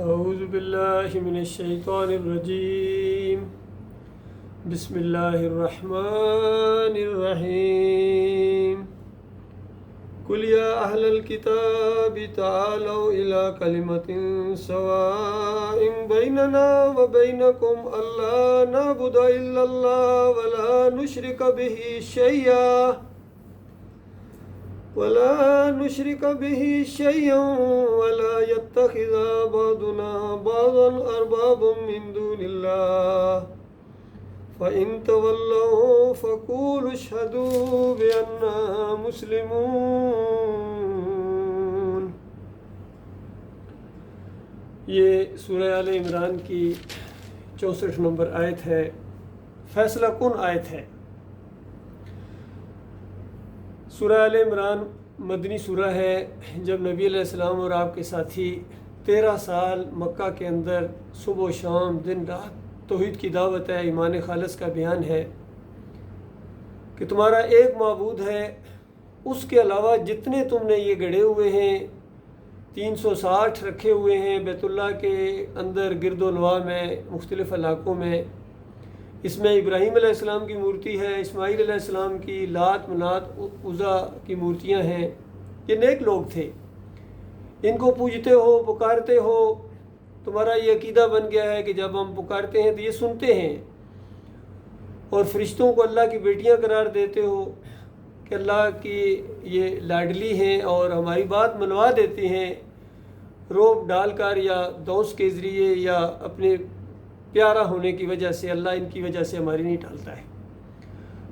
اعوذ باللہ من الشیطان الرجیم بسم اللہ الرحمن الرحیم قل یا اہل الکتاب تعالوا الی کلمۃ سواء بیننا وبینکم الا نعبد الا اللہ ولا نشرک به شیئا ولا يتخذ بعضنا بعضا اربابا من دون اللہ فإن تولوا فقولوا اشهدوا بأننا مسلمون۔ یہ سورہ آل عمران کی 64 نمبر آیت ہے، فیصلہ کن آیت ہے۔ سورہ آل عمران مدنی سورہ ہے۔ جب نبی علیہ السلام اور آپ کے ساتھی 13 سال مکہ کے اندر صبح و شام دن رات توحید کی دعوت ہے، ایمان خالص کا بیان ہے کہ تمہارا ایک معبود ہے، اس کے علاوہ جتنے تم نے یہ گڑھے ہوئے ہیں 360 رکھے ہوئے ہیں بیت اللہ کے اندر گرد و نواح میں مختلف علاقوں میں، اس میں ابراہیم علیہ السلام کی مورتی ہے، اسماعیل علیہ السلام کی، لات منات عزا کی مورتیاں ہیں۔ یہ نیک لوگ تھے، ان کو پوجتے ہو، پکارتے ہو، تمہارا یہ عقیدہ بن گیا ہے کہ جب ہم پکارتے ہیں تو یہ سنتے ہیں، اور فرشتوں کو اللہ کی بیٹیاں قرار دیتے ہو کہ اللہ کی یہ لاڈلی ہیں اور ہماری بات منوا دیتے ہیں، روب ڈال کر یا دوست کے ذریعے یا اپنے پیارا ہونے کی وجہ سے۔ اللہ ان کی وجہ سے ہماری نہیں ٹالتا ہے،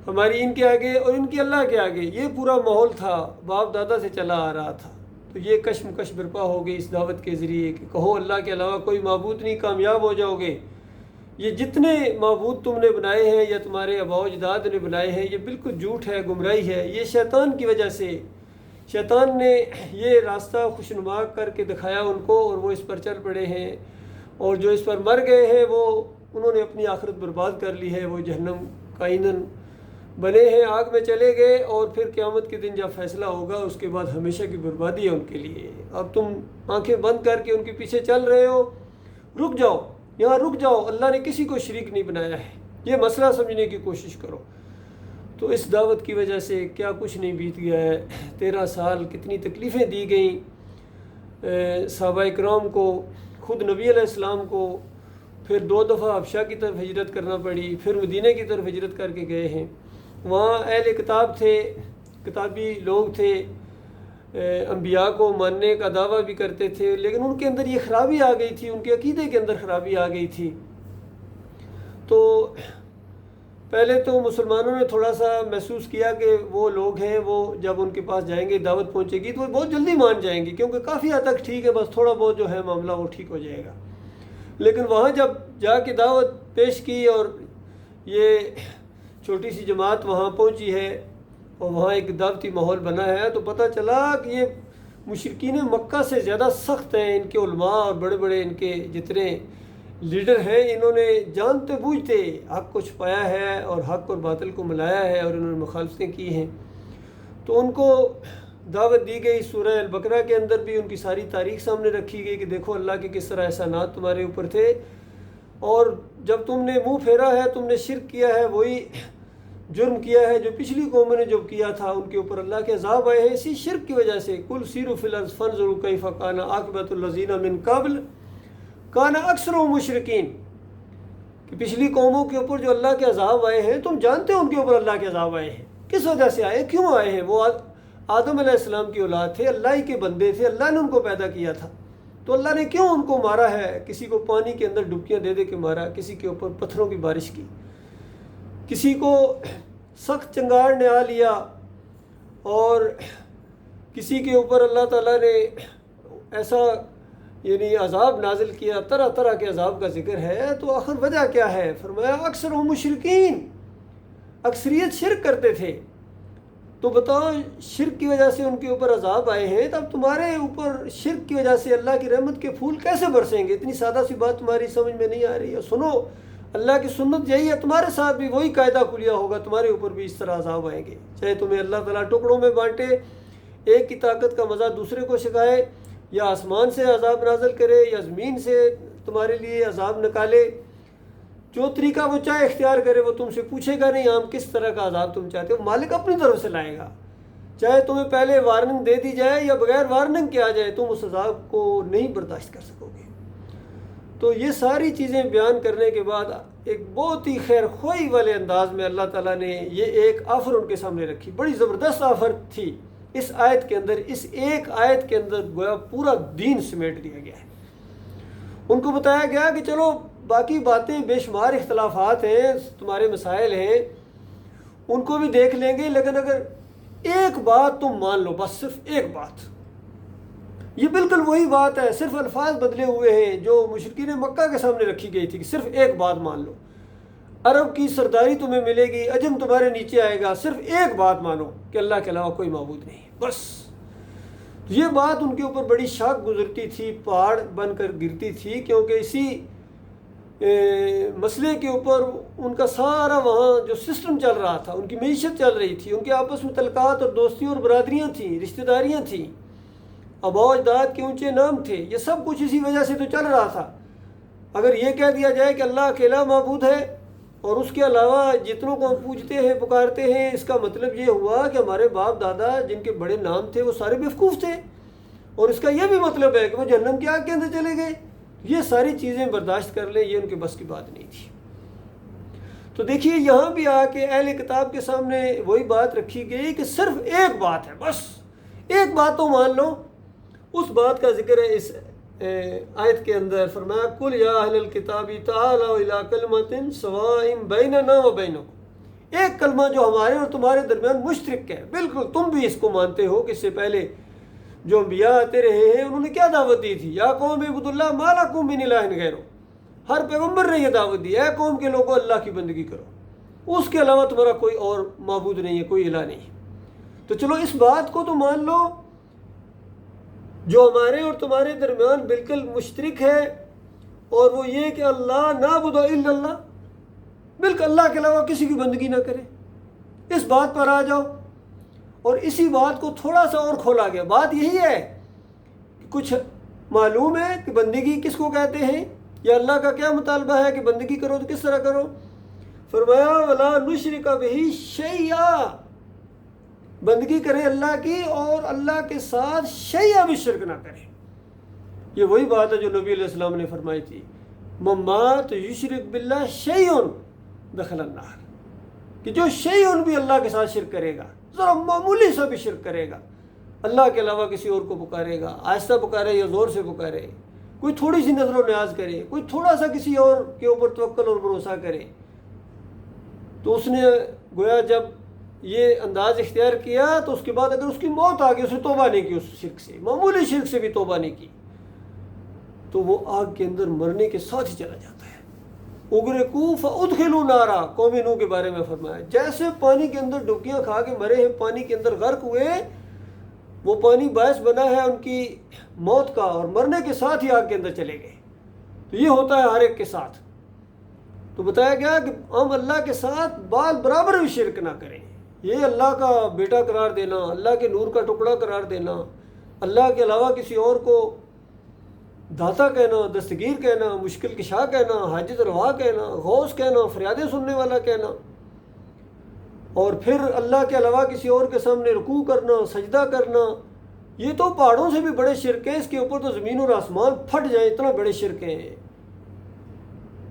ہماری ان کے آگے اور ان کی اللہ کے آگے۔ یہ پورا ماحول تھا، باپ دادا سے چلا آ رہا تھا۔ تو یہ کشمکش برپا ہو گئی اس دعوت کے ذریعے کہ کہو اللہ کے علاوہ کوئی معبود نہیں، کامیاب ہو جاؤ گے۔ یہ جتنے معبود تم نے بنائے ہیں یا تمہارے آباء و اجداد نے بنائے ہیں، یہ بالکل جھوٹ ہے، گمراہی ہے۔ یہ شیطان کی وجہ سے، شیطان نے یہ راستہ خوشنما کر کے دکھایا ان کو، اور وہ اس پر چل پڑے ہیں، اور جو اس پر مر گئے ہیں وہ انہوں نے اپنی آخرت برباد کر لی ہے، وہ جہنم کا ایندھن بنے ہیں، آگ میں چلے گئے، اور پھر قیامت کے دن جب فیصلہ ہوگا اس کے بعد ہمیشہ کی بربادی ہے ان کے لیے۔ اب تم آنکھیں بند کر کے ان کے پیچھے چل رہے ہو، رک جاؤ، یہاں رک جاؤ، اللہ نے کسی کو شریک نہیں بنایا ہے، یہ مسئلہ سمجھنے کی کوشش کرو۔ تو اس دعوت کی وجہ سے کیا کچھ نہیں بیت گیا ہے، 13 سال کتنی تکلیفیں دی گئیں صحابہ کرام کو، خود نبی علیہ السلام کو، پھر 2 دفعہ حبشہ کی طرف ہجرت کرنا پڑی، پھر مدینہ کی طرف ہجرت کر کے گئے ہیں۔ وہاں اہل کتاب تھے، کتابی لوگ تھے، انبیاء کو ماننے کا دعویٰ بھی کرتے تھے، لیکن ان کے اندر یہ خرابی آ گئی تھی، ان کے عقیدے کے اندر خرابی آ گئی تھی۔ تو پہلے تو مسلمانوں نے تھوڑا سا محسوس کیا کہ وہ لوگ ہیں، وہ جب ان کے پاس جائیں گے، دعوت پہنچے گی تو وہ بہت جلدی مان جائیں گے، کیونکہ کافی حد تک ٹھیک ہے، بس تھوڑا بہت جو ہے معاملہ وہ ٹھیک ہو جائے گا۔ لیکن وہاں جب جا کے دعوت پیش کی اور یہ چھوٹی سی جماعت وہاں پہنچی ہے اور وہاں ایک دعوتی ماحول بنا ہے، تو پتہ چلا کہ یہ مشرکین مکہ سے زیادہ سخت ہیں۔ ان کے علماء اور بڑے بڑے ان کے جتنے لیڈر ہیں، انہوں نے جانتے بوجھتے حق کو چھپایا ہے اور حق اور باطل کو ملایا ہے، اور انہوں نے مخالفتیں کی ہیں۔ تو ان کو دعوت دی گئی، سورہ البقرہ کے اندر بھی ان کی ساری تاریخ سامنے رکھی گئی کہ دیکھو اللہ کے کس طرح احسانات تمہارے اوپر تھے، اور جب تم نے منہ پھیرا ہے، تم نے شرک کیا ہے، وہی جرم کیا ہے جو پچھلی قوموں نے جو کیا تھا، ان کے اوپر اللہ کے عذاب آئے ہیں اسی شرک کی وجہ سے۔ قل سیروا فی الارض فانظروا کیف کان عاقبۃ الذین من قبل کان اکثرهم مشرکین، کہ پچھلی قوموں کے اوپر جو اللہ کے عذاب آئے ہیں، تم جانتے ہو ان کے اوپر اللہ کے عذاب آئے ہیں، کس وجہ سے آئے، کیوں آئے ہیں؟ وہ آدم علیہ السلام کی اولاد تھے، اللہ ہی کے بندے تھے، اللہ نے ان کو پیدا کیا تھا، تو اللہ نے کیوں ان کو مارا ہے؟ کسی کو پانی کے اندر ڈبکیاں دے دے کے مارا، کسی کے اوپر پتھروں کی بارش کی، کسی کو سخت چنگاڑ نے آ لیا، اور کسی کے اوپر اللہ تعالیٰ نے ایسا یعنی عذاب نازل کیا، طرح طرح کے عذاب کا ذکر ہے۔ تو آخر وجہ کیا ہے؟ فرمایا اکثر مشرکین، اکثریت شرک کرتے تھے۔ تو بتاؤ، شرک کی وجہ سے ان کے اوپر عذاب آئے ہیں، تب تمہارے اوپر شرک کی وجہ سے اللہ کی رحمت کے پھول کیسے برسیں گے؟ اتنی سادہ سی بات تمہاری سمجھ میں نہیں آ رہی ہے؟ سنو، اللہ کی سنت یہی ہے، تمہارے ساتھ بھی وہی قاعدہ کھلیا ہوگا، تمہارے اوپر بھی اس طرح عذاب آئیں گے، چاہے تمہیں اللہ تعالیٰ ٹکڑوں میں بانٹے، ایک کی طاقت کا مزہ دوسرے کو سکھائے، یا آسمان سے عذاب نازل کرے یا زمین سے تمہارے لیے عذاب نکالے، جو طریقہ وہ چاہے اختیار کرے، وہ تم سے پوچھے گا نہیں ہم کس طرح کا عذاب تم چاہتے ہو، مالک اپنی طرف سے لائے گا۔ چاہے تمہیں پہلے وارننگ دے دی جائے یا بغیر وارننگ کے آ جائے، تم اس عذاب کو نہیں برداشت کر سکو گے۔ تو یہ ساری چیزیں بیان کرنے کے بعد ایک بہت ہی خیر خواہی والے انداز میں اللہ تعالیٰ نے یہ ایک آفر ان کے سامنے رکھی، بڑی زبردست آفر تھی اس آیت کے اندر۔ اس ایک آیت کے اندر گویا پورا دین سمیٹ دیا گیا ہے۔ ان کو بتایا گیا کہ چلو باقی باتیں بے شمار اختلافات ہیں، تمہارے مسائل ہیں، ان کو بھی دیکھ لیں گے، لیکن اگر ایک بات تم مان لو، بس صرف ایک بات، یہ بالکل وہی بات ہے، صرف الفاظ بدلے ہوئے ہیں جو مشرکین مکہ کے سامنے رکھی گئی تھی کہ صرف ایک بات مان لو، عرب کی سرداری تمہیں ملے گی، عجم تمہارے نیچے آئے گا، صرف ایک بات مانو کہ اللہ کے علاوہ کوئی معبود نہیں، بس۔ یہ بات ان کے اوپر بڑی شاک گزرتی تھی، پہاڑ بن کر گرتی تھی، کیونکہ اسی مسئلے کے اوپر ان کا سارا وہاں جو سسٹم چل رہا تھا، ان کی معیشت چل رہی تھی، ان کے آپس میں تعلقات اور دوستیاں اور برادریاں تھیں، رشتہ داریاں تھیں، آباء و اجداد کے اونچے نام تھے، یہ سب کچھ اسی وجہ سے تو چل رہا تھا۔ اگر یہ کہہ دیا جائے کہ اللہ اکیلا معبود ہے اور اس کے علاوہ جتنوں کو ہم پوجتے ہیں پکارتے ہیں، اس کا مطلب یہ ہوا کہ ہمارے باپ دادا جن کے بڑے نام تھے وہ سارے بیوقوف تھے، اور اس کا یہ بھی مطلب ہے کہ وہ جہنم کی آگ کے اندر چلے گئے۔ یہ ساری چیزیں برداشت کر لیں، یہ ان کے بس کی بات نہیں تھی۔ تو دیکھیے یہاں بھی آ کے اہل کتاب کے سامنے وہی بات رکھی گئی کہ صرف ایک بات ہے، بس ایک بات تو مان لو۔ اس بات کا ذکر ہے اس آیت کے اندر، فرمایا قل یا اہل الکتاب تعالوا الی کلمۃ سواء بیننا و بینکم، ایک کلمہ جو ہمارے اور تمہارے درمیان مشترک ہے، بالکل تم بھی اس کو مانتے ہو کہ اس سے پہلے جو انبیاء آتے رہے ہیں انہوں نے کیا دعوت دی تھی، یا قوم اعبدوا اللہ ما لکم من الہ غیرہ، ہر پیغمبر نے یہ دعوت دی، اے قوم کے لوگوں اللہ کی بندگی کرو، اس کے علاوہ تمہارا کوئی اور معبود نہیں ہے، کوئی الہ نہیں۔ تو چلو اس بات کو تو مان لو جو ہمارے اور تمہارے درمیان بالکل مشترک ہے، اور وہ یہ کہ اللہ نعبد الا اللہ، بالکل اللہ کے علاوہ کسی کی بندگی نہ کرے، اس بات پر آ جاؤ۔ اور اسی بات کو تھوڑا سا اور کھولا گیا، بات یہی ہے کہ کچھ معلوم ہے کہ بندگی کس کو کہتے ہیں، یا اللہ کا کیا مطالبہ ہے کہ بندگی کرو تو کس طرح کرو۔ فرمایا وَلَا نُشْرِكَ بِهِ شَيْئًا، بندگی کریں اللہ کی اور اللہ کے ساتھ شیء بھی شرک نہ کریں۔ یہ وہی بات ہے جو نبی علیہ السلام نے فرمائی تھی، مَن مَّاتَ یُشْرِکْ بِاللَّهِ شَیْءٌ دخل النار، کہ جو شیء بھی اللہ کے ساتھ شرک کرے گا، ذرا معمولی سا بھی شرک کرے گا، اللہ کے علاوہ کسی اور کو پکارے گا، آہستہ پکارے یا زور سے پکارے، کوئی تھوڑی سی نظر و نیاز کرے، کوئی تھوڑا سا کسی اور کے اوپر توکل اور بھروسہ کرے، تو اس نے گویا جب یہ انداز اختیار کیا تو اس کے بعد اگر اس کی موت آ گئی، اس نے توبہ نہیں کی، اس شرک سے معمولی شرک سے بھی توبہ نہیں کی، تو وہ آگ کے اندر مرنے کے ساتھ ہی چلا جاتا ہے۔ اغرقوا فادخلوا نارا، قوم نوح کے بارے میں فرمایا، جیسے پانی کے اندر ڈبکیاں کھا کے مرے ہیں، پانی کے اندر غرق ہوئے، وہ پانی باعث بنا ہے ان کی موت کا، اور مرنے کے ساتھ ہی آگ کے اندر چلے گئے۔ تو یہ ہوتا ہے ہر ایک کے ساتھ۔ تو بتایا گیا کہ ہم اللہ کے ساتھ بال برابر بھی شرک نہ کریں، یہ اللہ کا بیٹا قرار دینا، اللہ کے نور کا ٹکڑا قرار دینا، اللہ کے علاوہ کسی اور کو داتا کہنا، دستگیر کہنا، مشکل کشا کہنا، حاجت روا کہنا، غوث کہنا، فریادیں سننے والا کہنا، اور پھر اللہ کے علاوہ کسی اور کے سامنے رکوع کرنا، سجدہ کرنا، یہ تو پہاڑوں سے بھی بڑے شرک ہیں، اس کے اوپر تو زمین اور آسمان پھٹ جائیں اتنا بڑے شرک ہیں۔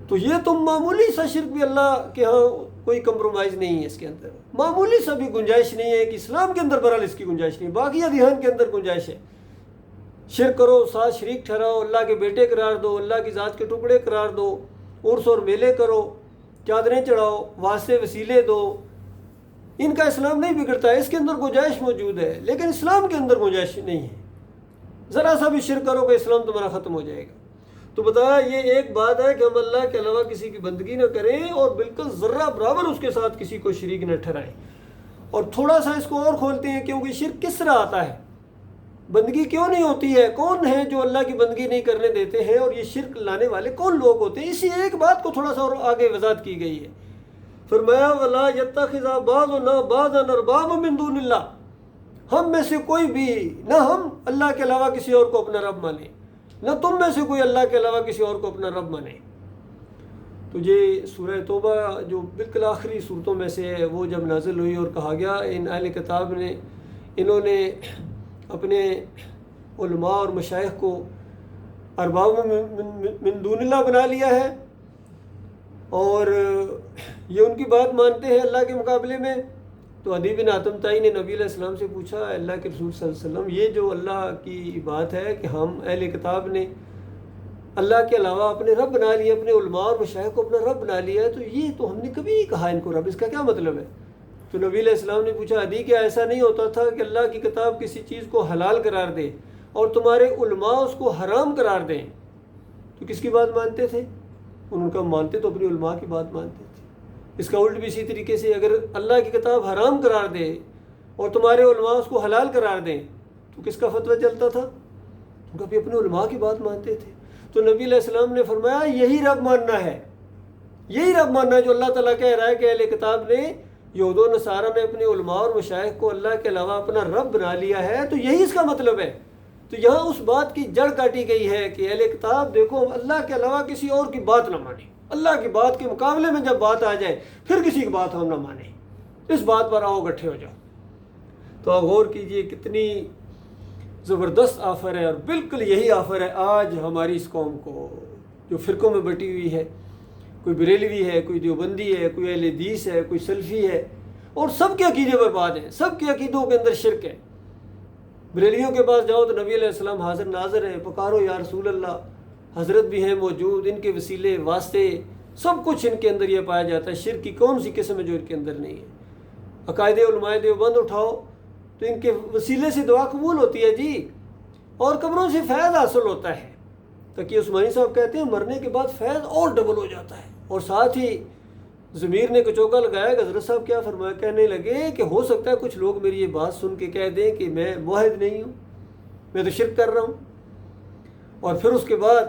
تو یہ تم معمولی سا شرک بھی اللہ کے ہاں کوئی کمپرومائز نہیں ہے، اس کے اندر معمولی سا بھی گنجائش نہیں ہے کہ اسلام کے اندر برحال اس کی گنجائش نہیں، باقی ادھیان کے اندر گنجائش ہے۔ شرک کرو، ساتھ شریک ٹھہراؤ، اللہ کے بیٹے قرار دو، اللہ کی ذات کے ٹکڑے قرار دو، عرس اور میلے کرو، چادریں چڑھاؤ، واسطے وسیلے دو، ان کا اسلام نہیں بگڑتا ہے، اس کے اندر گنجائش موجود ہے، لیکن اسلام کے اندر گنجائش نہیں ہے۔ ذرا سا بھی شرک کرو کہ اسلام تمہارا ختم ہو جائے گا۔ تو بتایا یہ ایک بات ہے کہ ہم اللہ کے علاوہ کسی کی بندگی نہ کریں، اور بالکل ذرہ برابر اس کے ساتھ کسی کو شریک نہ ٹھہرائیں۔ اور تھوڑا سا اس کو اور کھولتے ہیں، کیونکہ شرک کس طرح آتا ہے، بندگی کیوں نہیں ہوتی ہے، کون ہے جو اللہ کی بندگی نہیں کرنے دیتے ہیں، اور یہ شرک لانے والے کون لوگ ہوتے ہیں، اسی ایک بات کو تھوڑا سا اور آگے وضاحت کی گئی ہے۔ فرمایا وَلَا يَتَّخِذَ بَعْضُنَا بَعْضًا أَرْبَابًا مِن دُونِ اللَّهِ، ہم میں سے کوئی بھی نہ ہم اللہ کے علاوہ کسی اور کو اپنا رب مانے، نہ تم میں سے کوئی اللہ کے علاوہ کسی اور کو اپنا رب مانے۔ تو یہ سورہ توبہ جو بالکل آخری صورتوں میں سے ہے، وہ جب نازل ہوئی اور کہا گیا ان اہل کتاب نے، انہوں نے اپنے علماء اور مشائخ کو ارباب من دون اللہ بنا لیا ہے، اور یہ ان کی بات مانتے ہیں اللہ کے مقابلے میں۔ تو عدی بن حاتم طائی نے نبی علیہ السلام سے پوچھا، اللہ کے رسول صلی اللہ علیہ وسلم، یہ جو اللہ کی بات ہے کہ ہم اہل کتاب نے اللہ کے علاوہ اپنے رب بنا لیا، اپنے علماء اور مشائخ کو اپنا رب بنا لیا ہے، تو یہ تو ہم نے کبھی نہیں کہا ان کو رب، اس کا کیا مطلب ہے؟ تو نبی علیہ السلام نے پوچھا، عدی کیا ایسا نہیں ہوتا تھا کہ اللہ کی کتاب کسی چیز کو حلال قرار دے اور تمہارے علماء اس کو حرام قرار دیں، تو کس کی بات مانتے تھے؟ ان کا مانتے تو اپنی علماء کی بات مانتے تھے۔ اس کا الٹ بھی اسی طریقے سے، اگر اللہ کی کتاب حرام قرار دے اور تمہارے علماء اس کو حلال قرار دیں تو کس کا فتویٰ چلتا تھا؟ ان کا بھی اپنے علماء کی بات مانتے تھے۔ تو نبی علیہ السلام نے فرمایا یہی رب ماننا ہے، یہی رب ماننا ہے جو اللہ تعالیٰ کہہ رہا ہے کہ اہل کتاب نے، یہود و نصارہ نے اپنے علماء اور مشائخ کو اللہ کے علاوہ اپنا رب بنا لیا ہے، تو یہی اس کا مطلب ہے۔ تو یہاں اس بات کی جڑ کاٹی گئی ہے کہ اہل کتاب دیکھو اللہ کے علاوہ کسی اور کی بات نہ مانیں، اللہ کی بات کے مقابلے میں جب بات آ جائے پھر کسی کی بات ہم نہ مانیں، اس بات پر آؤ گٹھے ہو جاؤ۔ تو آپ غور کیجئے کتنی زبردست آفر ہے، اور بالکل یہی آفر ہے آج ہماری اس قوم کو جو فرقوں میں بٹی ہوئی ہے، کوئی بریلوی ہے، کوئی دیوبندی ہے، کوئی اہل حدیث ہے، کوئی سلفی ہے، اور سب کے عقیدے برباد ہیں، سب کے عقیدوں کے اندر شرک ہے۔ بریلیوں کے پاس جاؤ تو نبی علیہ السلام حاضر ناظر ہیں، پکارو یا رسول اللہ، حضرت بھی ہیں موجود، ان کے وسیلے واسطے سب کچھ ان کے اندر یہ پایا جاتا ہے۔ شرک کی کون سی قسم ہے جو ان کے اندر نہیں ہے؟ عقائد علماء دیوبند اٹھاؤ تو ان کے وسیلے سے دعا قبول ہوتی ہے جی، اور قبروں سے فیض حاصل ہوتا ہے۔ تقی عثمانی صاحب کہتے ہیں مرنے کے بعد فیض اور ڈبل ہو جاتا ہے۔ اور ساتھ ہی ضمیر نے کچوکا لگایا کہ حضرت صاحب کیا فرمایا، کہنے لگے کہ ہو سکتا ہے کچھ لوگ میری یہ بات سن کے کہہ دیں کہ میں موحد نہیں ہوں، میں تو شرک کر رہا ہوں، اور پھر اس کے بعد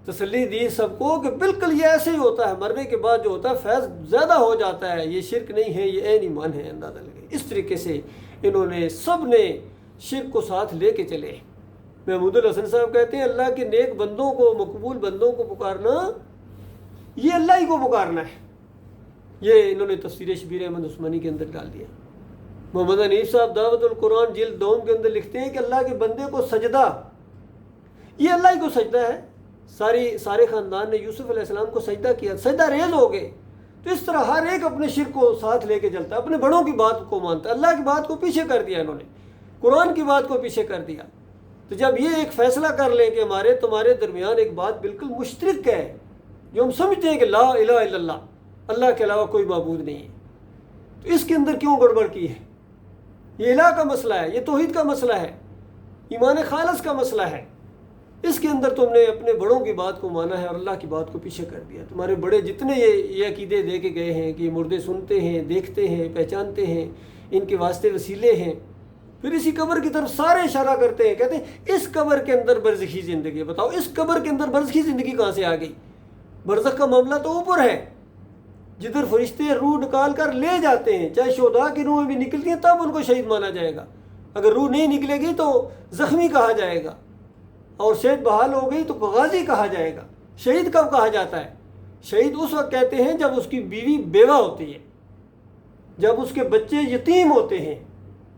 تسلی دی سب کو کہ بالکل یہ ایسے ہی ہوتا ہے، مرنے کے بعد جو ہوتا ہے فیض زیادہ ہو جاتا ہے، یہ شرک نہیں ہے، یہ عین ایمان ہے، اندازہ لگے۔ اس طریقے سے انہوں نے سب نے شرک کو ساتھ لے کے چلے۔ محمود الحسن صاحب کہتے ہیں اللہ کے نیک بندوں کو، مقبول بندوں کو پکارنا یہ اللہ ہی کو پکارنا ہے۔ یہ انہوں نے تفسیر شبیر احمد عثمانی کے اندر ڈال دیا۔ محمد حنیف صاحب دعوت القرآن جلد دوم کے اندر لکھتے ہیں کہ اللہ کے بندے کو سجدہ، یہ اللہ ہی کو سجدہ ہے۔ سارے خاندان نے یوسف علیہ السلام کو سجدہ کیا، سجدہ ریز ہو گئے۔ تو اس طرح ہر ایک اپنے شرک کو ساتھ لے کے چلتا ہے، اپنے بڑوں کی بات کو مانتا ہے، اللہ کی بات کو پیچھے کر دیا انہوں نے، قرآن کی بات کو پیچھے کر دیا۔ تو جب یہ ایک فیصلہ کر لیں کہ ہمارے تمہارے درمیان ایک بات بالکل مشترک ہے، جو ہم سمجھتے ہیں کہ لا الہ الا اللہ، اللہ کے علاوہ کوئی معبود نہیں ہے، تو اس کے اندر کیوں گڑبڑ کی ہے؟ یہ الہ کا مسئلہ ہے، یہ توحید کا مسئلہ ہے، ایمان خالص کا مسئلہ ہے۔ اس کے اندر تم نے اپنے بڑوں کی بات کو مانا ہے اور اللہ کی بات کو پیچھے کر دیا۔ تمہارے بڑے جتنے یہ عقیدے دے کے گئے ہیں کہ یہ مردے سنتے ہیں، دیکھتے ہیں، پہچانتے ہیں، ان کے واسطے وسیلے ہیں، پھر اسی قبر کی طرف سارے اشارہ کرتے ہیں، کہتے ہیں اس قبر کے اندر برزخی زندگی۔ بتاؤ اس قبر کے اندر برزخی زندگی کہاں سے آ گئی؟ برزخ کا معاملہ تو اوپر ہے، جدھر فرشتے روح نکال کر لے جاتے ہیں، چاہے شہداء کی روحیں بھی نکلتی ہیں تب ان کو شہید مانا جائے گا، اگر روح نہیں نکلے گی تو زخمی کہا جائے گا، اور صحت بحال ہو گئی تو غازی کہا جائے گا۔ شہید کب کہا جاتا ہے؟ شہید اس وقت کہتے ہیں جب اس کی بیوی بیوہ ہوتی ہے، جب اس کے بچے یتیم ہوتے ہیں،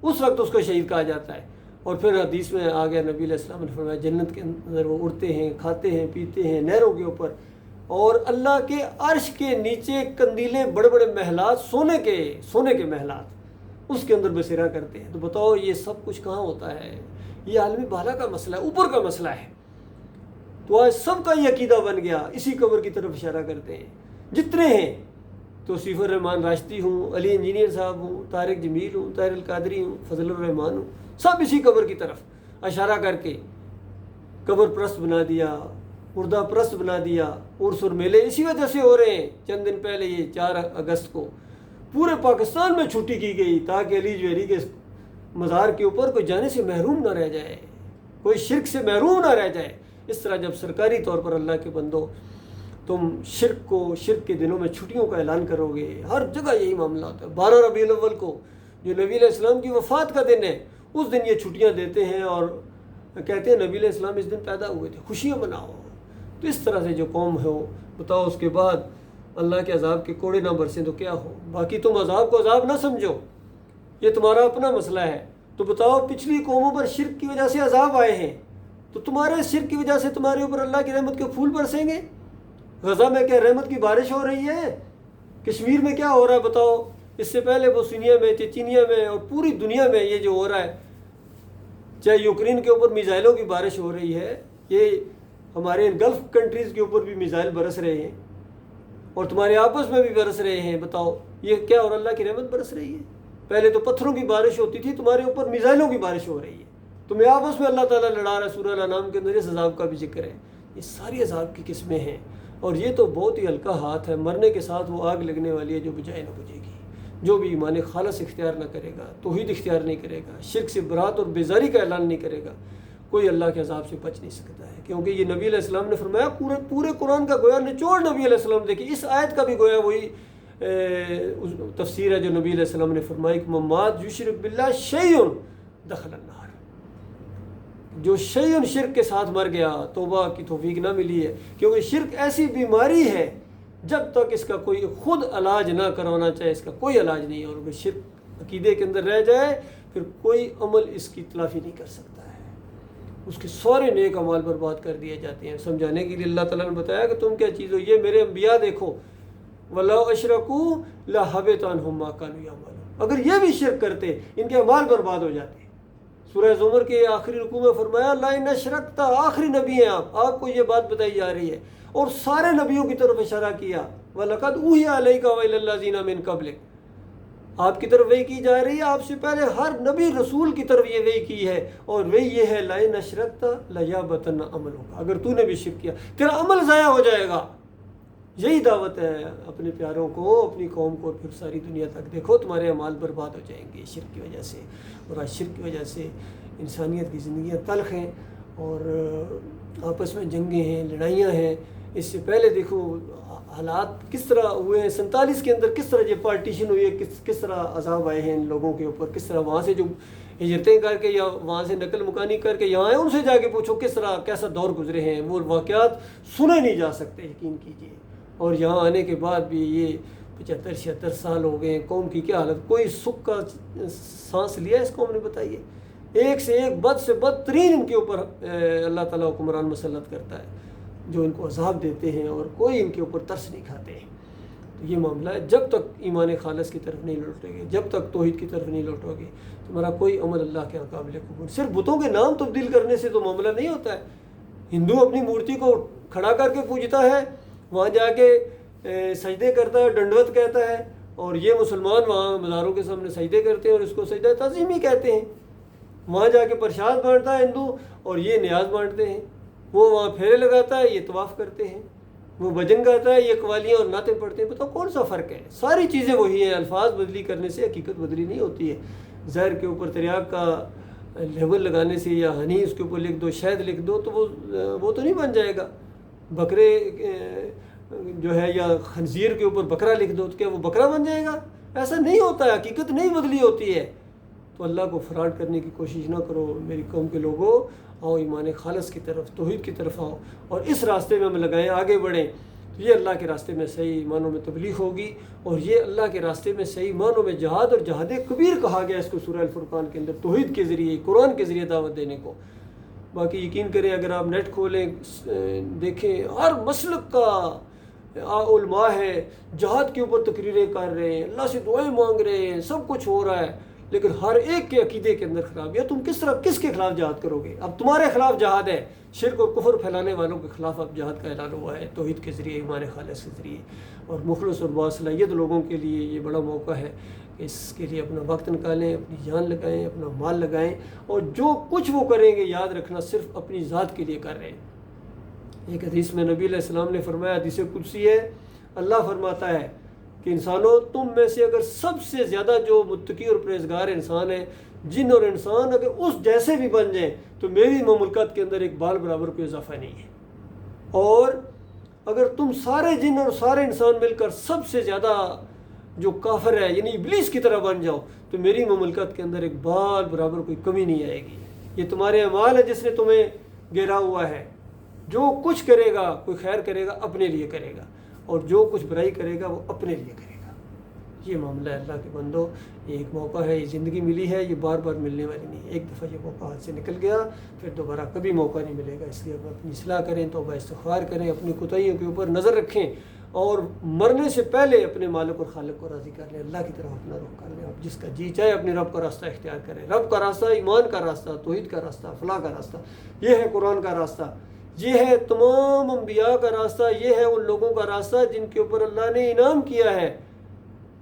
اس وقت اس کو شہید کہا جاتا ہے۔ اور پھر حدیث میں آ گیا، نبی علیہ السلام نے فرمایا جنت کے اندر وہ اڑتے ہیں، کھاتے ہیں، پیتے ہیں نہروں کے اوپر، اور اللہ کے عرش کے نیچے قندیلیں، بڑے بڑے محلات، سونے کے محلات، اس کے اندر بسیرا کرتے ہیں۔ تو بتاؤ یہ سب کچھ کہاں ہوتا ہے؟ یہ عالمی بالا کا مسئلہ ہے، اوپر کا مسئلہ ہے۔ تو آج سب کا یہ عقیدہ بن گیا، اسی قبر کی طرف اشارہ کرتے ہیں جتنے ہیں۔ توصیف الرحمان راشدی ہوں، علی انجینئر صاحب ہوں، طارق جمیل ہوں، طاہر القادری ہوں، فضل الرحمان ہوں، سب اسی قبر کی طرف اشارہ کر کے قبر پرست بنا دیا، مردہ پرست بنا دیا۔ عرس اور میلے اسی وجہ سے ہو رہے ہیں۔ چند دن پہلے یہ 4 اگست کو پورے پاکستان میں چھٹی کی گئی تاکہ علی جوہری کے مزار کے اوپر کوئی جانے سے محروم نہ رہ جائے، کوئی شرک سے محروم نہ رہ جائے۔ اس طرح جب سرکاری طور پر اللہ کے بندو تم شرک کے دنوں میں چھٹیوں کا اعلان کرو گے، ہر جگہ یہی معاملہ ہوتا ہے۔ 12 ربیع الاول کو جو نبی علیہ السلام کی وفات کا دن ہے، اس دن یہ چھٹیاں دیتے ہیں اور کہتے ہیں نبی علیہ السلام اس دن پیدا ہوئے تھے، خوشیاں مناؤ۔ تو اس طرح سے جو قوم ہو، بتاؤ اس کے بعد اللہ کے عذاب کے کوڑے نہ برسیں تو کیا ہو؟ باقی تم عذاب کو عذاب نہ سمجھو، یہ تمہارا اپنا مسئلہ ہے۔ تو بتاؤ پچھلی قوموں پر شرک کی وجہ سے عذاب آئے ہیں، تو تمہارے شرک کی وجہ سے تمہارے اوپر اللہ کی رحمت کے پھول برسیں گے؟ غزہ میں کیا رحمت کی بارش ہو رہی ہے؟ کشمیر میں کیا ہو رہا ہے بتاؤ؟ اس سے پہلے بوسنیا میں، چچینیا میں اور پوری دنیا میں یہ جو ہو رہا ہے، چاہے یوکرین کے اوپر میزائلوں کی بارش ہو رہی ہے، یہ ہمارے گلف کنٹریز کے اوپر بھی میزائل برس رہے ہیں اور تمہارے آپس میں بھی برس رہے ہیں۔ بتاؤ یہ کیا؟ اور اللہ کی رحمت برس رہی ہے؟ پہلے تو پتھروں کی بارش ہوتی تھی، تمہارے اوپر میزائلوں کی بارش ہو رہی ہے، تمہیں آپس میں اللہ تعالیٰ لڑا رہا ہے۔ سورہ الانعام کے اندر اس عذاب کا بھی ذکر ہے۔ یہ ساری عذاب کی قسمیں ہیں، اور یہ تو بہت ہی ہلکا ہاتھ ہے۔ مرنے کے ساتھ وہ آگ لگنے والی ہے جو بجھائے نہ بجھے گی۔ جو بھی ایمان خالص اختیار نہ کرے گا، توحید اختیار نہیں کرے گا، شرک سے برات اور بیزاری کا اعلان نہیں کرے گا، کوئی اللہ کے عذاب سے بچ نہیں سکتا ہے، کیونکہ یہ نبی علیہ السلام نے فرمایا۔ پورے قرآن کا گویا نچوڑ نبی علیہ السلام دیکھیے، اس آیت کا بھی گویا وہی تفسیر ہے جو نبی علیہ السلام نے فرمائی کہ ممات یشرک باللہ شیء دخل النار۔ جو شیء شرک کے ساتھ مر گیا، توبہ کی توفیق نہ ملی ہے، کیونکہ شرک ایسی بیماری ہے جب تک اس کا کوئی خود علاج نہ کروانا چاہے اس کا کوئی علاج نہیں ہے، اور اگر شرک عقیدے کے اندر رہ جائے پھر کوئی عمل اس کی تلافی نہیں کر سکتا ہے، اس کے سارے نیک اعمال برباد کر دیے جاتے ہیں۔ سمجھانے کے لیے اللہ تعالیٰ نے بتایا کہ تم کیا چیز ہو، یہ میرے انبیاء دیکھو، وَلَوْ أَشْرَكُوا لَحَبِطَ عَنْهُمْ مَا كَانُوا يَعْمَلُونَ، اگر یہ بھی شرک کرتے ان کے اعمال برباد ہو جاتے۔ سورہ زمر کے آخری رکوع میں فرمایا لَئِنْ أَشْرَكْتَ، آخری نبی ہیں آپ کو یہ بات بتائی جا رہی ہے، اور سارے نبیوں کی طرف اشارہ کیا، وَلَقَدْ أُوحِيَ إِلَيْكَ وَإِلَى الَّذِينَ مِن قَبْلِكَ، آپ کی طرف وحی کی جا رہی ہے، آپ سے پہلے ہر نبی رسول کی طرف یہ وحی کی ہے، اور وحی یہ ہے لَئِنْ أَشْرَكْتَ لَيَحْبَطَنَّ عَمَلُكَ، اگر تو نے بھی شرک کیا تیرا عمل ضائع ہو جائے گا۔ یہی دعوت ہے اپنے پیاروں کو، اپنی قوم کو، پھر ساری دنیا تک۔ دیکھو تمہارے اعمال برباد ہو جائیں گے شرک کی وجہ سے، اور آج شرک کی وجہ سے انسانیت کی زندگیاں تلخ ہیں، اور آپس میں جنگیں ہیں، لڑائیاں ہیں۔ اس سے پہلے دیکھو حالات کس طرح ہوئے ہیں، 47 کے اندر کس طرح یہ پارٹیشن ہوئی ہے، کس طرح عذاب آئے ہیں ان لوگوں کے اوپر، کس طرح وہاں سے جو ہجرتیں کر کے یا وہاں سے نقل مکانی کر کے یہاں آئے، ان سے جا کے پوچھو کس طرح کیسا دور گزرے ہیں، وہ واقعات سنے نہیں جا سکتے، یقین کیجیے۔ اور یہاں آنے کے بعد بھی یہ 75-76 سال ہو گئے ہیں، قوم کی کیا حالت، کوئی سکھ کا سانس لیا اس قوم نے؟ بتائیے، ایک سے ایک بد سے بدترین ان کے اوپر اللہ تعالیٰ حکمران مسلط کرتا ہے، جو ان کو عذاب دیتے ہیں، اور کوئی ان کے اوپر ترس نہیں کھاتے ہیں۔ تو یہ معاملہ ہے، جب تک ایمان خالص کی طرف نہیں لوٹو گے، جب تک توحید کی طرف نہیں لوٹو گے، تمہارا کوئی عمل اللہ کے قابل قبول۔ صرف بتوں کے نام تبدیل کرنے سے تو معاملہ نہیں ہوتا ہے۔ ہندو اپنی مورتی کو کھڑا کر کے پوجتا ہے، وہاں جا کے سجدے کرتا ہے، ڈنڈوت کہتا ہے، اور یہ مسلمان وہاں مزاروں کے سامنے سجدے کرتے ہیں اور اس کو سجدہ تعظیمی کہتے ہیں۔ وہاں جا کے پرشاد بانٹتا ہے ہندو، اور یہ نیاز بانٹتے ہیں۔ وہ وہاں پھیرے لگاتا ہے، یہ طواف کرتے ہیں۔ وہ بھجن گاتا ہے، یہ قوالیاں اور نعتیں پڑھتے ہیں۔ بتاؤ کون سا فرق ہے؟ ساری چیزیں وہی ہیں، الفاظ بدلی کرنے سے حقیقت بدلی نہیں ہوتی ہے۔ زہر کے اوپر تریاق کا لیبل لگانے سے یا ہنی اس کے اوپر لکھ دو، شہد لکھ دو، تو وہ تو نہیں بن جائے گا۔ بکرے جو ہے یا خنزیر کے اوپر بکرا لکھ دو تو کیا وہ بکرا بن جائے گا؟ ایسا نہیں ہوتا ہے، حقیقت نہیں بدلی ہوتی ہے۔ تو اللہ کو فراڈ کرنے کی کوشش نہ کرو میری قوم کے لوگوں، آؤ ایمان خالص کی طرف، توحید کی طرف آؤ، اور اس راستے میں ہم لگائیں، آگے بڑھیں، تو یہ اللہ کے راستے میں صحیح معنوں میں تبلیغ ہوگی، اور یہ اللہ کے راستے میں صحیح معنوں میں جہاد، اور جہاد کبیر کہا گیا اس کو سورہ الفرقان کے اندر، توحید کے ذریعے، قرآن کے ذریعے دعوت دینے کو۔ باقی یقین کریں، اگر آپ نیٹ کھولیں دیکھیں، ہر مسلک کا علماء ہے، جہاد کے اوپر تقریریں کر رہے ہیں، اللہ سے دعائیں مانگ رہے ہیں، سب کچھ ہو رہا ہے، لیکن ہر ایک کے عقیدے کے اندر خرابی ہے۔ تم کس کے خلاف جہاد کرو گے؟ اب تمہارے خلاف جہاد ہے، شرک اور کفر پھیلانے والوں کے خلاف اب جہاد کا اعلان ہوا ہے، توحید کے ذریعے، ایمان خالص کے ذریعے، اور مخلص اور باصلاحیت لوگوں کے لیے یہ بڑا موقع ہے کہ اس کے لیے اپنا وقت نکالیں، اپنی جان لگائیں، اپنا مال لگائیں، اور جو کچھ وہ کریں گے یاد رکھنا صرف اپنی ذات کے لیے کر رہے ہیں۔ ایک حدیث میں نبی علیہ السلام نے فرمایا، حدیث قدسی ہے، اللہ فرماتا ہے کہ انسانوں، تم میں سے اگر سب سے زیادہ جو متقی اور پرہیزگار انسان ہے، جن اور انسان اگر اس جیسے بھی بن جائیں تو میری مملکت کے اندر ایک بال برابر کوئی اضافہ نہیں ہے، اور اگر تم سارے جن اور سارے انسان مل کر سب سے زیادہ جو کافر ہے یعنی ابلیس کی طرح بن جاؤ تو میری مملکت کے اندر ایک بال برابر کوئی کمی نہیں آئے گی۔ یہ تمہارے اعمال ہے جس نے تمہیں گھیرا ہوا ہے۔ جو کچھ کرے گا، کوئی خیر کرے گا اپنے لیے کرے گا، اور جو کچھ برائی کرے گا وہ اپنے لیے کرے گا۔ یہ معاملہ ہے اللہ کے بندو، یہ ایک موقع ہے، یہ زندگی ملی ہے، یہ بار بار ملنے والی نہیں ہے۔ ایک دفعہ یہ موقع ہاتھ سے نکل گیا پھر دوبارہ کبھی موقع نہیں ملے گا۔ اس لیے اب اپنی اصلاح کریں، توبہ استغفار کریں، اپنی کوتاہیوں کے اوپر نظر رکھیں، اور مرنے سے پہلے اپنے مالک اور خالق کو راضی کر لیں، اللہ کی طرف اپنا رخ کر لیں۔ اب جس کا جی چاہے اپنے رب کا راستہ اختیار کریں۔ رب کا راستہ ایمان کا راستہ، توحید کا راستہ، فلاح کا راستہ، یہ ہے قرآن کا راستہ، یہ ہے تمام انبیاء کا راستہ، یہ ہے ان لوگوں کا راستہ جن کے اوپر اللہ نے انعام کیا ہے۔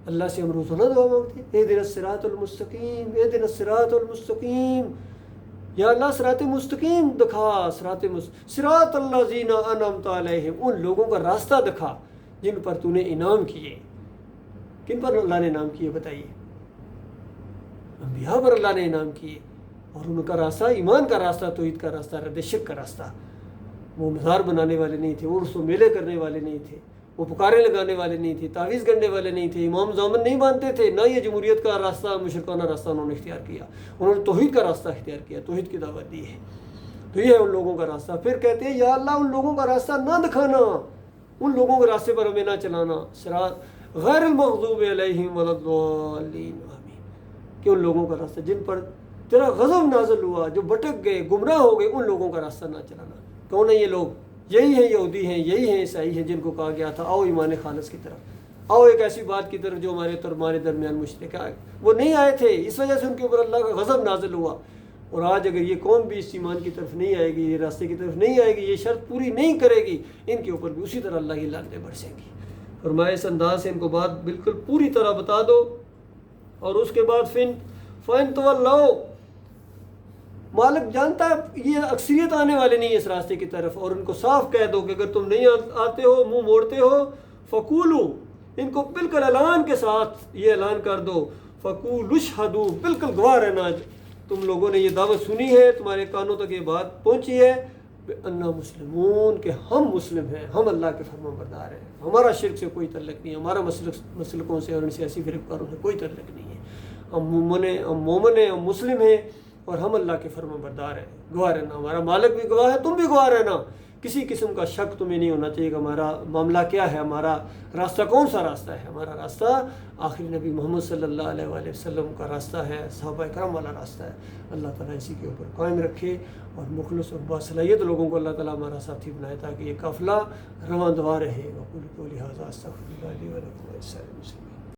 اللہ سے ہم روزانہ دعا مانگتے ہیں، اہدنا الصراط المستقیم، اہدنا الصراط المستقیم، یا اللہ صراط مستقیم دکھا، صراط الذین انعمت علیہم، ان لوگوں کا راستہ دکھا جن پر تو نے انعام کیے۔ کن پر اللہ نے انعام کیے بتائیے؟ انبیاء پر اللہ نے انعام کیے، اور ان کا راستہ ایمان کا راستہ، توحید کا راستہ، رد شرک کا راستہ۔ وہ مزار بنانے والے نہیں تھے، وہ عرس و میلے کرنے والے نہیں تھے، وہ پکارے لگانے والے نہیں تھے، تعویذ گننے والے نہیں تھے، امام زامن نہیں مانتے تھے، نہ یہ جمہوریت کا راستہ، مشرکانہ راستہ انہوں نے اختیار کیا۔ انہوں نے توحید کا راستہ اختیار کیا، توحید کی دعوت دی ہے۔ تو یہ ہے ان لوگوں کا راستہ۔ پھر کہتے ہیں یا اللہ ان لوگوں کا راستہ نہ دکھانا، ان لوگوں کے راستے پر ہمیں نہ چلانا، صراط غیر المغضوب علیہم ولا الضالین، آمین، کہ ان لوگوں کا راستہ جن پر تیرا غضب نازل ہوا، جو بھٹک گئے، گمراہ ہو گئے، ان لوگوں کا راستہ نہ چلانا۔ کون ہیں یہ لوگ؟ یہی ہیں یہودی ہیں، یہی ہیں عیسائی ہیں جن کو کہا گیا تھا آؤ ایمان خالص کی طرف، آؤ ایک ایسی بات کی طرف جو ہمارے تمہارے درمیان مشترک ہے۔ وہ نہیں آئے تھے، اس وجہ سے ان کے اوپر اللہ کا غضب نازل ہوا۔ اور آج اگر یہ قوم بھی اس ایمان کی طرف نہیں آئے گی، یہ راستے کی طرف نہیں آئے گی، یہ شرط پوری نہیں کرے گی، ان کے اوپر بھی اسی طرح اللہ کی لعنتیں برسیں گی۔ فرمایا اس انداز سے ان کو بات بالکل پوری طرح بتا دو، اور اس کے بعد فَإِن تَوَلَّوْا، مالک جانتا ہے یہ اکثریت آنے والے نہیں ہے اس راستے کی طرف، اور ان کو صاف کہہ دو کہ اگر تم نہیں آتے ہو، منہ موڑتے ہو، فَقُولُوا، ان کو بالکل اعلان کے ساتھ یہ اعلان کر دو، فَقُولُوا اشْهَدُوا، بالکل گواہ رہنا، تم لوگوں نے یہ دعوت سنی ہے، تمہارے کانوں تک یہ بات پہنچی ہے بِأَنَّا مُسْلِمُونَ، کہ ہم مسلم ہیں، ہم اللہ کے فرمان بردار ہیں، ہمارا شرک سے کوئی تعلق نہیں ہے، ہمارا مسلکوں سے اور ان سیاسی فرقوں سے کوئی تعلق نہیں ہے، ہم مومن ہیں، ہم مسلم ہیں، اور ہم اللہ کے فرمان بردار ہیں۔ گواہ رہنا، ہمارا مالک بھی گواہ ہے، تم بھی گواہ رہنا، کسی قسم کا شک تمہیں نہیں ہونا چاہیے کہ ہمارا معاملہ کیا ہے، ہمارا راستہ کون سا راستہ ہے۔ ہمارا راستہ آخری نبی محمد صلی اللہ علیہ وآلہ وسلم کا راستہ ہے، صحابہ کرام والا راستہ ہے۔ اللہ تعالیٰ اسی کے اوپر قائم رکھے، اور مخلص اور باصلاحیت لوگوں کو اللہ تعالیٰ ہمارا ساتھی بنائے تاکہ یہ قافلہ رواں دوا رہے۔ وَقُولُوا قَوْلِي هَٰذَا أَسْتَغْفِرُ اللَّهَ لِي وَلَكُمْ وَلِسَائِرِ الْمُسْلِمِينَ۔